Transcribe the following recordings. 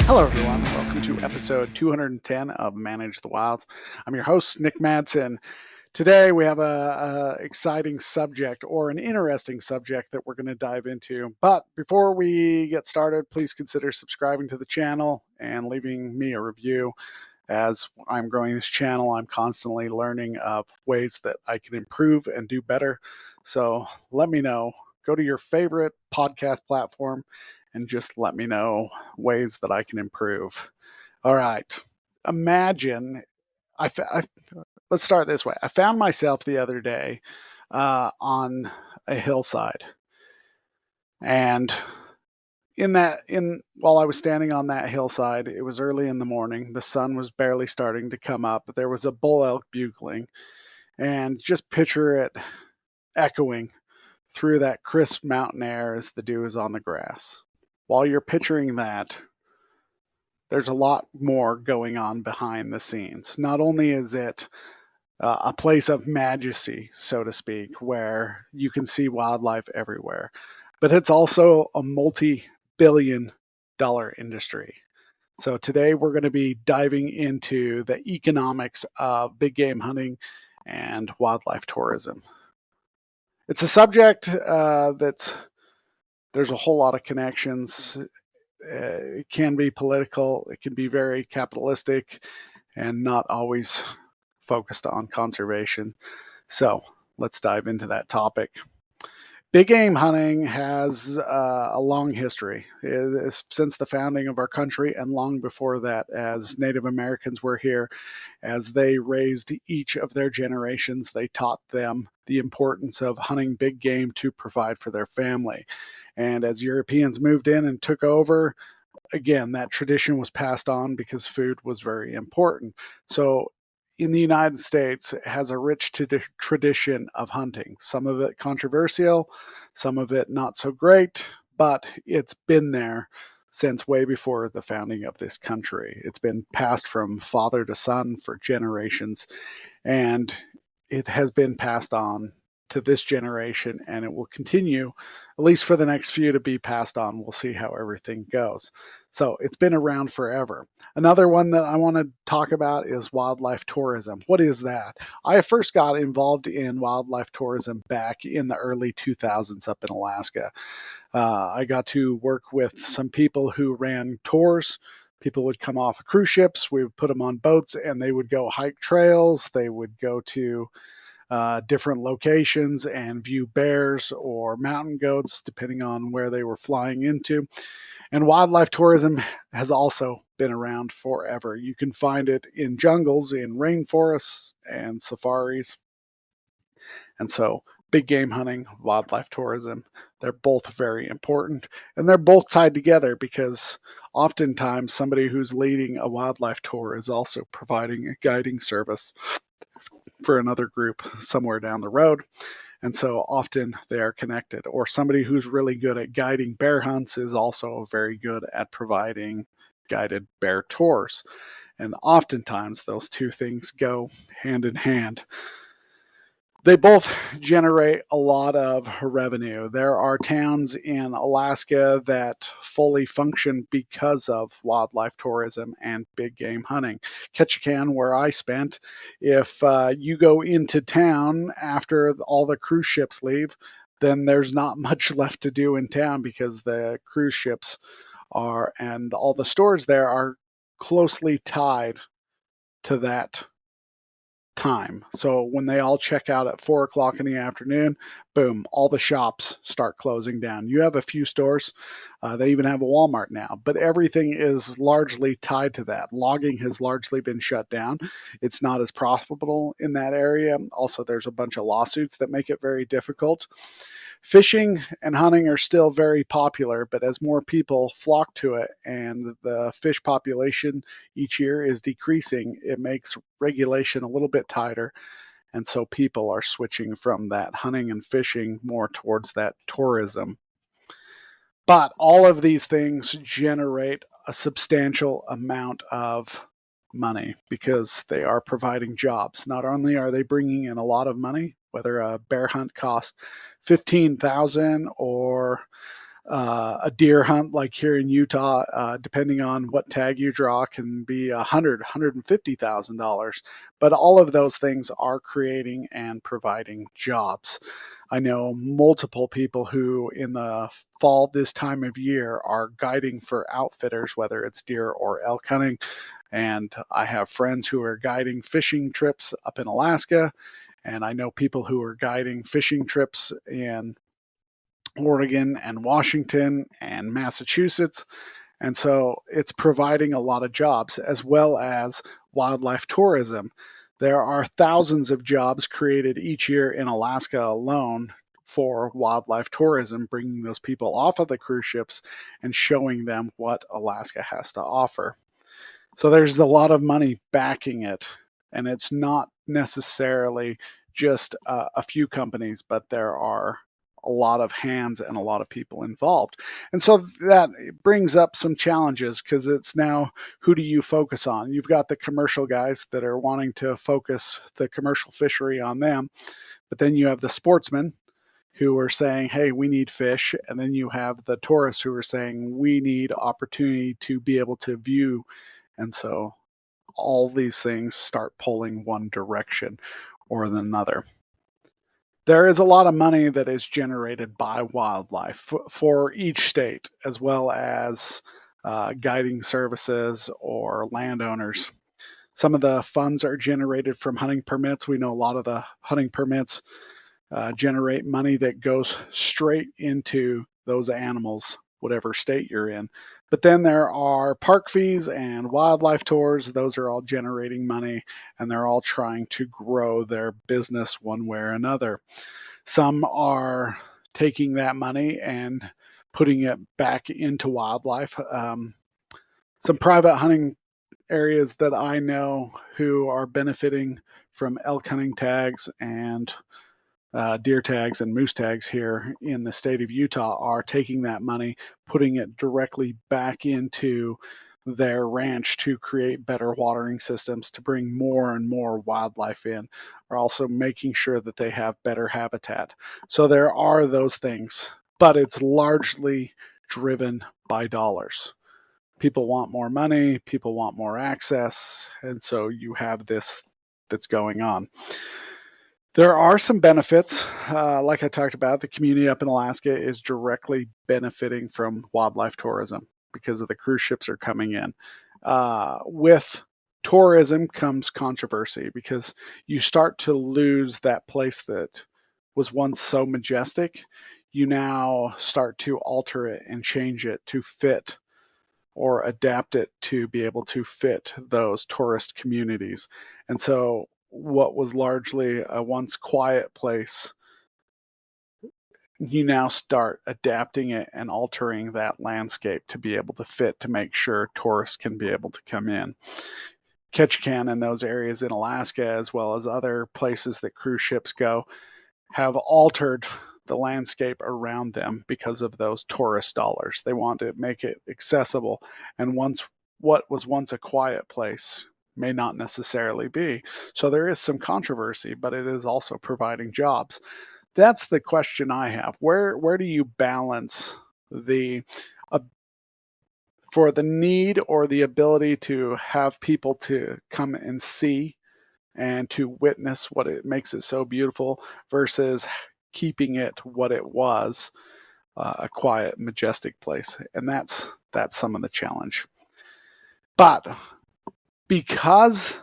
Hello, everyone. Welcome to episode 210 of Manage the Wild. I'm your host, Nick Madsen. Today, we have a exciting subject or an interesting subject that we're going to dive into. But before we get started, please consider subscribing to the channel and leaving me a review. As I'm growing this channel, I'm constantly learning of ways that I can improve and do better. So let me know. Go to your favorite podcast platform and just let me know ways that I can improve. All right. Imagine I let's start this way. I found myself the other day on a hillside, and in while I was standing on that hillside, it was early in the morning. The sun was barely starting to come up. There was a bull elk bugling, and just picture it echoing through that crisp mountain air as the dew is on the grass. While you're picturing that, there's a lot more going on behind the scenes. Not only is it a place of majesty, so to speak, where you can see wildlife everywhere, but it's also a multi-billion-dollar industry. So today we're going to be diving into the economics of big game hunting and wildlife tourism. It's a subject that's there's a whole lot of connections. It can be political, it can be very capitalistic, and not always focused on conservation. So let's dive into that topic. Big game hunting has a long history. Since the founding of our country and long before that, as Native Americans were here. As they raised each of their generations, they taught them the importance of hunting big game to provide for their family. And as Europeans moved in and took over, again, that tradition was passed on because food was very important. So in the United States, it has a rich tradition of hunting, some of it controversial, some of it not so great, but it's been there since way before the founding of this country. It's been passed from father to son for generations, and it has been passed on to this generation, and it will continue, at least for the next few, to be passed on. We'll see how everything goes. So it's been around forever. Another one that I want to talk about is wildlife tourism. What is that? I first got involved in wildlife tourism back in the early 2000s up in Alaska. I got to work with some people who ran tours. People would come off of cruise ships. We would put them on boats and they would go hike trails. They would go to different locations and view bears or mountain goats, depending on where they were flying into. And wildlife tourism has also been around forever. You can find it in jungles, in rainforests, and safaris. And so, big game hunting, wildlife tourism, they're both very important. And they're both tied together because oftentimes somebody who's leading a wildlife tour is also providing a guiding service for another group somewhere down the road. And so often they are connected. Or somebody who's really good at guiding bear hunts is also very good at providing guided bear tours. And oftentimes those two things go hand in hand. They both generate a lot of revenue. There are towns in Alaska that fully function because of wildlife tourism and big game hunting. Ketchikan, where I spent, if you go into town after all the cruise ships leave, then there's not much left to do in town because the cruise ships are and all the stores there are closely tied to that time. So when they all check out at 4 o'clock in the afternoon, boom, all the shops start closing down. You have a few stores, they even have a Walmart now, but everything is largely tied to that. Logging has largely been shut down. It's not as profitable in that area. Also, there's a bunch of lawsuits that make it very difficult. Fishing and hunting are still very popular, but as more people flock to it and the fish population each year is decreasing, it makes regulation a little bit tighter. And so people are switching from that hunting and fishing more towards that tourism. But all of these things generate a substantial amount of money because they are providing jobs. Not only are they bringing in a lot of money, whether a bear hunt costs 15,000 or A deer hunt like here in Utah, depending on what tag you draw, can be $150,000. But all of those things are creating and providing jobs. I know multiple people who, in the fall this time of year, are guiding for outfitters, whether it's deer or elk hunting. And I have friends who are guiding fishing trips up in Alaska, and I know people who are guiding fishing trips in Oregon and Washington and Massachusetts. And so it's providing a lot of jobs as well as wildlife tourism. There are thousands of jobs created each year in Alaska alone for wildlife tourism, bringing those people off of the cruise ships and showing them what Alaska has to offer. So there's a lot of money backing it. And it's not necessarily just a few companies, but there are a lot of hands and a lot of people involved. And so that brings up some challenges because it's now, who do you focus on? You've got the commercial guys that are wanting to focus the commercial fishery on them, but then you have the sportsmen who are saying, hey, we need fish. And then you have the tourists who are saying, we need opportunity to be able to view. And so all these things start pulling one direction or another. There is a lot of money that is generated by wildlife for each state, as well as guiding services or landowners. Some of the funds are generated from hunting permits. We know a lot of the hunting permits generate money that goes straight into those animals, whatever state you're in. But then there are park fees and wildlife tours. Those are all generating money, and they're all trying to grow their business one way or another. Some are taking that money and putting it back into wildlife. Some private hunting areas that I know who are benefiting from elk hunting tags and deer tags and moose tags here in the state of Utah are taking that money, putting it directly back into their ranch to create better watering systems, to bring more and more wildlife in, are also making sure that they have better habitat. So there are those things, but it's largely driven by dollars. People want more money, people want more access, and so you have this that's going on. There are some benefits. Like I talked about, the community up in Alaska is directly benefiting from wildlife tourism because of the cruise ships are coming in. With tourism comes controversy because you start to lose that place that was once so majestic. You now start to alter it and change it to fit or adapt it to be able to fit those tourist communities. And so what was largely a once quiet place, you now start adapting it and altering that landscape to be able to fit, to make sure tourists can be able to come in. Ketchikan and those areas in Alaska, as well as other places that cruise ships go, have altered the landscape around them because of those tourist dollars. They want to make it accessible. And what was once a quiet place may not necessarily be. So there is some controversy, but it is also providing jobs. That's the question I have. Where do you balance the for the need or the ability to have people to come and see and to witness what it makes it so beautiful versus keeping it what it was, a quiet, majestic place? And that's some of the challenge. But because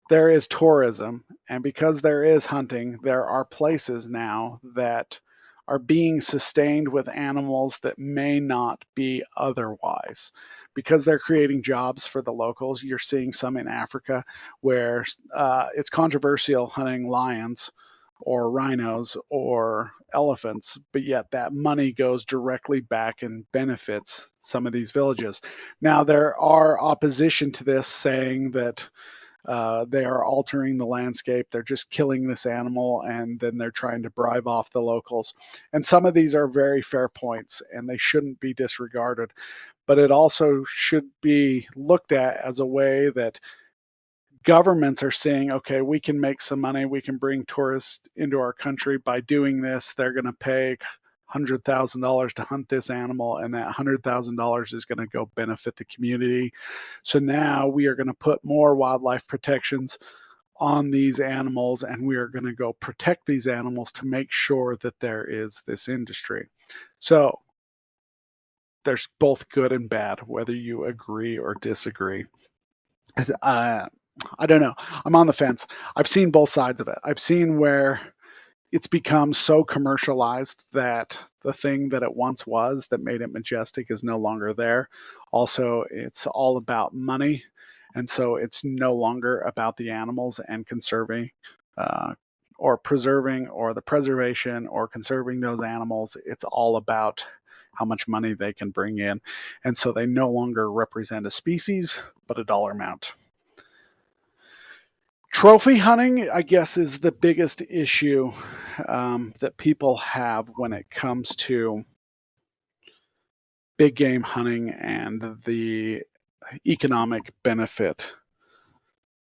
there is tourism and because there is hunting, there are places now that are being sustained with animals that may not be otherwise because they're creating jobs for the locals. You're seeing some in Africa where it's controversial hunting lions or rhinos or elephants, but yet that money goes directly back and benefits some of these villages. Now, there are opposition to this saying that they are altering the landscape. They're just killing this animal and then they're trying to bribe off the locals. And some of these are very fair points and they shouldn't be disregarded. But it also should be looked at as a way that governments are saying, okay, we can make some money. We can bring tourists into our country by doing this. They're going to pay $100,000 to hunt this animal, and that $100,000 is going to go benefit the community. So now we are going to put more wildlife protections on these animals, and we are going to go protect these animals to make sure that there is this industry. So there's both good and bad, whether you agree or disagree. I don't know. I'm on the fence. I've seen both sides of it. I've seen where it's become so commercialized that the thing that it once was that made it majestic is no longer there. Also, it's all about money. And so it's no longer about the animals and conserving or preserving or the preservation or conserving those animals. It's all about how much money they can bring in. And so they no longer represent a species, but a dollar amount. Trophy hunting, I guess, is the biggest issue that people have when it comes to big game hunting and the economic benefit.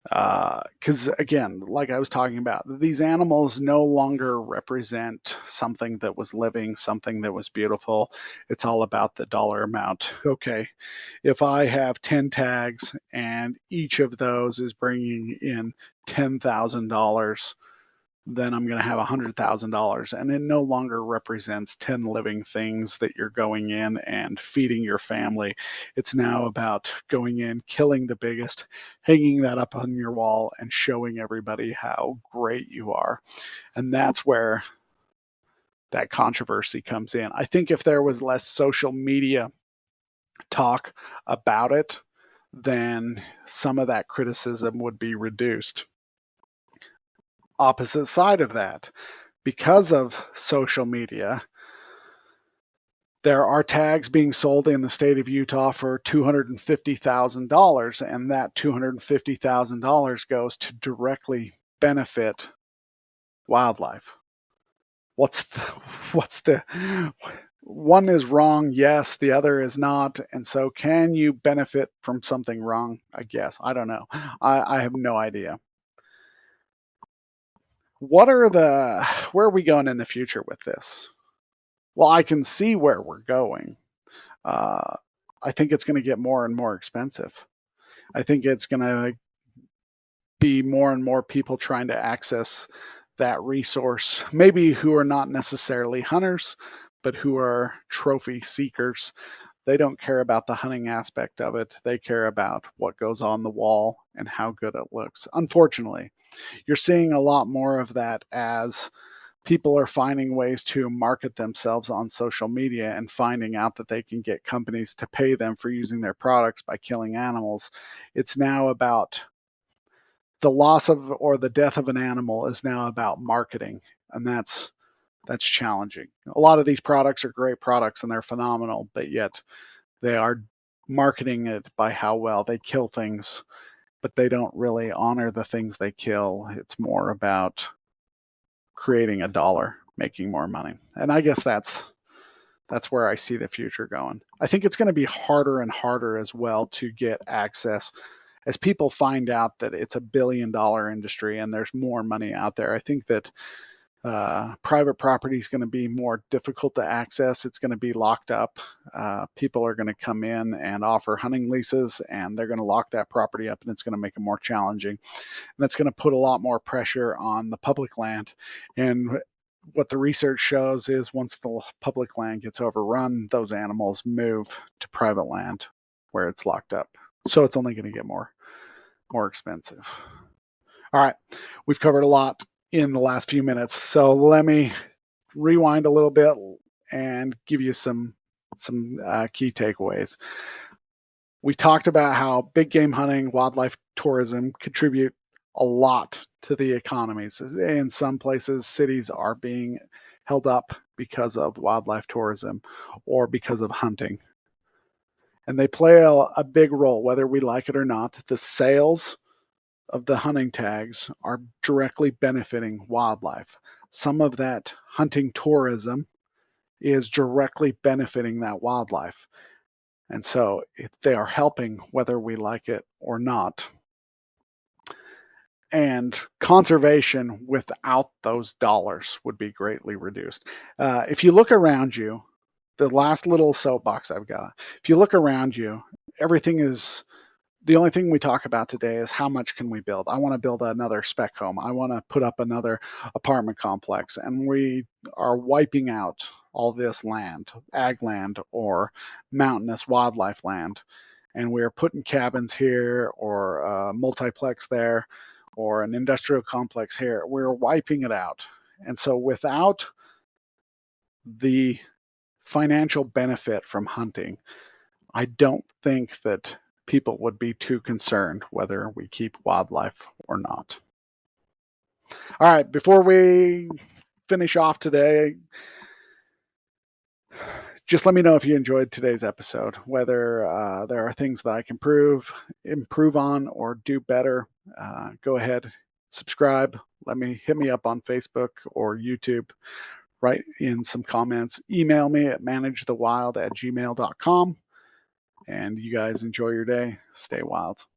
Because again, like I was talking about, these animals no longer represent something that was living, something that was beautiful. It's all about the dollar amount. Okay, if I have 10 tags and each of those is bringing in $10,000, then I'm going to have $100,000. And it no longer represents 10 living things that you're going in and feeding your family. It's now about going in, killing the biggest, hanging that up on your wall, and showing everybody how great you are. And that's where that controversy comes in. I think if there was less social media talk about it, then some of that criticism would be reduced. Opposite side of that, because of social media, there are tags being sold in the state of Utah for $250,000, and that $250,000 goes to directly benefit wildlife. What's the one is wrong, yes, the other is not. And so can you benefit from something wrong? I guess. I don't know. I have no idea. Where are we going in the future with this? Well, I can see where we're going. I think it's going to get more and more expensive. I think it's going to be more and more people trying to access that resource, maybe who are not necessarily hunters, but who are trophy seekers. They don't care about the hunting aspect of it. They care about what goes on the wall and how good it looks. Unfortunately, you're seeing a lot more of that as people are finding ways to market themselves on social media and finding out that they can get companies to pay them for using their products by killing animals. It's now about the loss of or the death of an animal is now about marketing, and that's challenging. A lot of these products are great products and they're phenomenal, but yet they are marketing it by how well they kill things, but they don't really honor the things they kill. It's more about creating a dollar, making more money. And I guess that's where I see the future going. I think it's going to be harder and harder as well to get access as people find out that it's $1 billion industry and there's more money out there. I think that private property is going to be more difficult to access. It's going to be locked up. People are going to come in and offer hunting leases, and they're going to lock that property up, and it's going to make it more challenging. And that's going to put a lot more pressure on the public land. And what the research shows is once the public land gets overrun, those animals move to private land where it's locked up. So it's only going to get more expensive. All right, we've covered a lot in the last few minutes, so let me rewind a little bit and give you some key takeaways. We talked about how big game hunting, wildlife tourism contribute a lot to the economies. In some places, cities are being held up because of wildlife tourism or because of hunting. And they play a big role, whether we like it or not. The sales of the hunting tags are directly benefiting wildlife. Some of that hunting tourism is directly benefiting that wildlife. And so they are helping whether we like it or not. and conservation without those dollars would be greatly reduced. If you look around you, the last little soapbox I've got, if you look around you, everything is, the only thing we talk about today is how much can we build. I want to build another spec home. I want to put up another apartment complex. And we are wiping out all this land, ag land or mountainous wildlife land. And we're putting cabins here or a multiplex there or an industrial complex here. We're wiping it out. And so without the financial benefit from hunting, I don't think that people would be too concerned whether we keep wildlife or not. All right, before we finish off today, just let me know if you enjoyed today's episode, whether there are things that I can improve on, or do better. Go ahead, subscribe. Hit me up on Facebook or YouTube. Write in some comments. Email me at managethewild@gmail.com. And you guys enjoy your day. Stay wild.